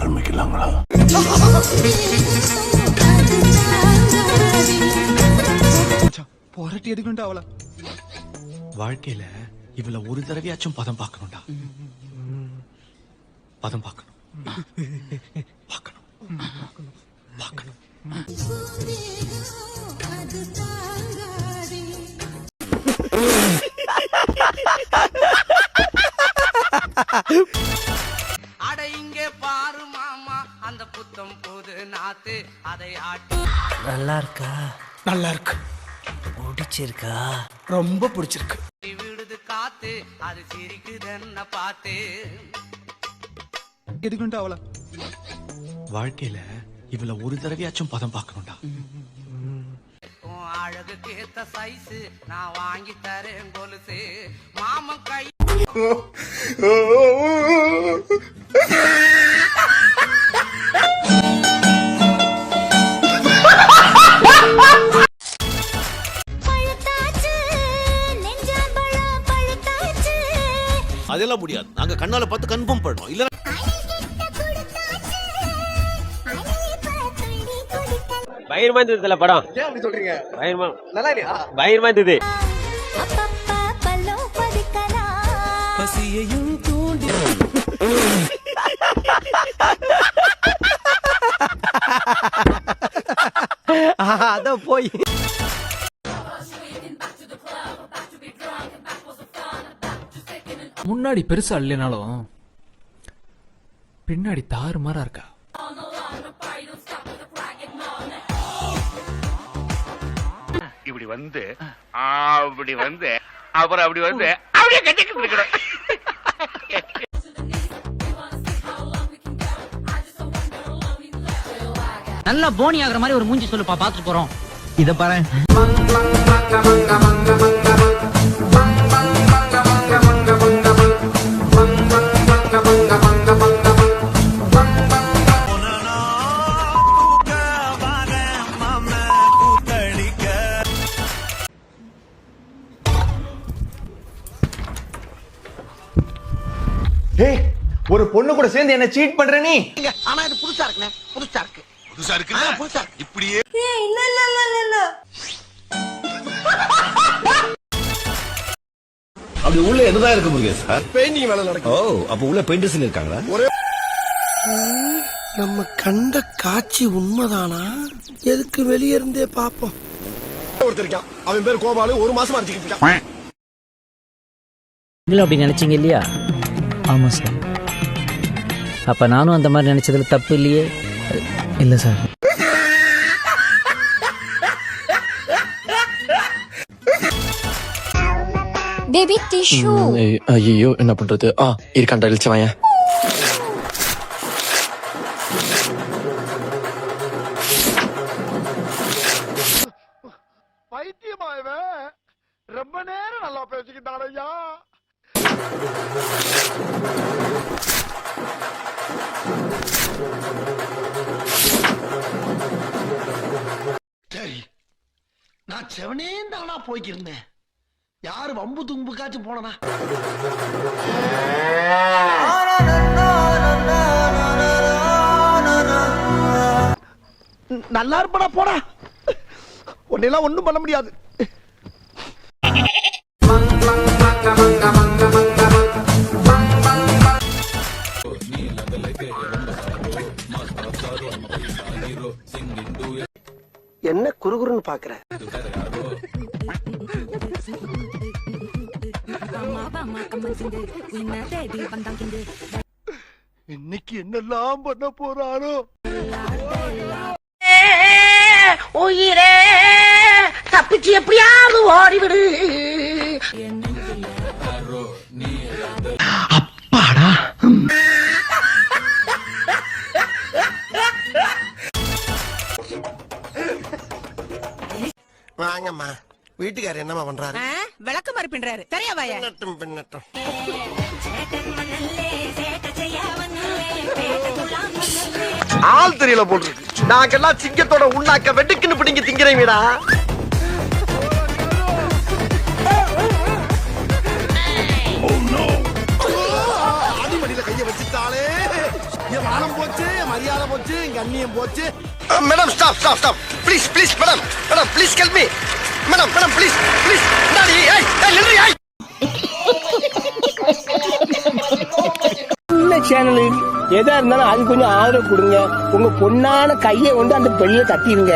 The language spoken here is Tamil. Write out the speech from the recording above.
ஆரம்பிக்கலாங்களா? போராட்டி எடுக்கணும்டா அவள. வாழ்க்கையில இவள ஒரு தடவையாச்சும் பதம் பார்க்கணும்டா. பதம் பார்க்கணும். பார்க்கணும். பார்க்கணும். அட இங்கே பாரு மாமா அந்த புத்தம் புது நாத்து அதை ஆட்டி. நல்லா இருக்கா? நல்லா இருக்கு. பிடிச்சிருக்கா? ரொம்ப பிடிச்சிருக்கு. விடுது காத்து அது சிரிக்குது என்ன பார்த்து. எடுக்கணும்டா அவள. வாழ்க்கையில இவள ஒரு தடவையாச்சும் பதம் பார்க்கணும்டா. உன் அழகுக்கு ஏத்த சைஸ் நான் வாங்கி தரேன் கொலுசு மாமன் கை. அதெல்லாம் முடியாது. நாங்க கண்ணால பார்த்து கன்ஃபார்ம் பண்ணோம். இல்ல பயங்கரமா இருந்ததுல படம். ஏன் அப்படி சொல்றீங்க? பயங்கரமா நல்லா இல்லையா? பயங்கரமா இருந்தது. பசியையும் தூண்டி அத போய் முன்னாடி பெருசா இல்லைனாலும் பின்னாடி தாறுமாறா இருக்கா. இப்படி வந்து அப்படி வந்து அப்புறம் அப்படி வந்து அப்படியே கட்டிக்கிட்டு இருக்கிறேன். நல்லா போனி ஆகுற மாதிரி ஒரு மூஞ்சி சொல்லுப்பா, பாத்துட்டு போறோம். இத பாரு. ஏய், ஒரு பொண்ணு கூட சேர்ந்து என்ன சீட் பண்ற நீ? ஆனா இது புதுசா இருக்குண்ணே. புதுசா இருக்கு. புதுசா இருக்கு. புதுசா இருக்கு. இப்படியே இல்ல இல்ல இல்ல இல்ல. அப்படி உள்ள என்னதான் இருக்க முடியும் சார்? பெயிண்டிங் வேலை நடக்கும். ஓ, அப்ப உள்ள பெயிண்டர்ஸ் இருக்காங்களா? நம்ம கண்ட காட்சி உண்மைதானா? எதுக்கு வெளியே இருந்தே பாப்போம். ஒருத்தர் இருக்கான், அவன் பேர் கோபாலு. ஒரு மாசமா அடிச்சுக்கிட்டு இருக்கான். நீங்களும் அப்படி நினைச்சீங்க இல்லையா? ஆமா சார். அப்ப நானும் அந்த மாதிரி நினைச்சதுல தப்பு இல்லையே? இல்ல சார். Baby tissue. ஐயோ என்ன பண்றது? இருக்காண்டா இழுச்சு வாங்க. பைத்தியமாயவே ரொம்ப நேரம் நல்லா பேசிக்கிட்டான் ஐயா. சரி, நான் செவனே தானா போய்க்கிருந்தேன். யாரு வம்பு தும்புக்காச்சும் போனா? நல்லா இருப்படா போடா. உன்னெல்லாம் ஒண்ணும் பண்ண முடியாது. என்ன குறுகுறுன்னு பாக்குற? இன்னைக்கு என்னெல்லாம் பண்ண போறாரோ? உயிரே தப்பிச்சு எப்படியாவது ஓடிவிடு. அப்பாடா. வாங்கம்மா. வீட்டுக்காரர் என்னமா பண்றாரு? விளக்கு மாதிரி பின்றாரு. தெரியாவாயா? பின்னட்டும் பின்னட்டும். ஆள் தெரியல போட்டுருக்கு. நாங்கெல்லாம் சிங்கத்தோட உண்ணாக்க வெட்டுக்குன்னு பிடிங்க திங்கிறீங்கடா. அடிமடியில கைய வச்சுட்டாலே. என் மானம் போச்சு மரியாதை போச்சு கண்ணியம் போச்சு. Madam stop stop stop please please madam madam please help me madam madam please please daddy ஏய் நில்றி ஏய் சேனல் எதா இருந்தாலும் அது கொஞ்சம் ஆதரவு கொடுங்க. உங்க பொண்ணான கையை வந்து அந்த பெண்ணில தட்டிடுங்க.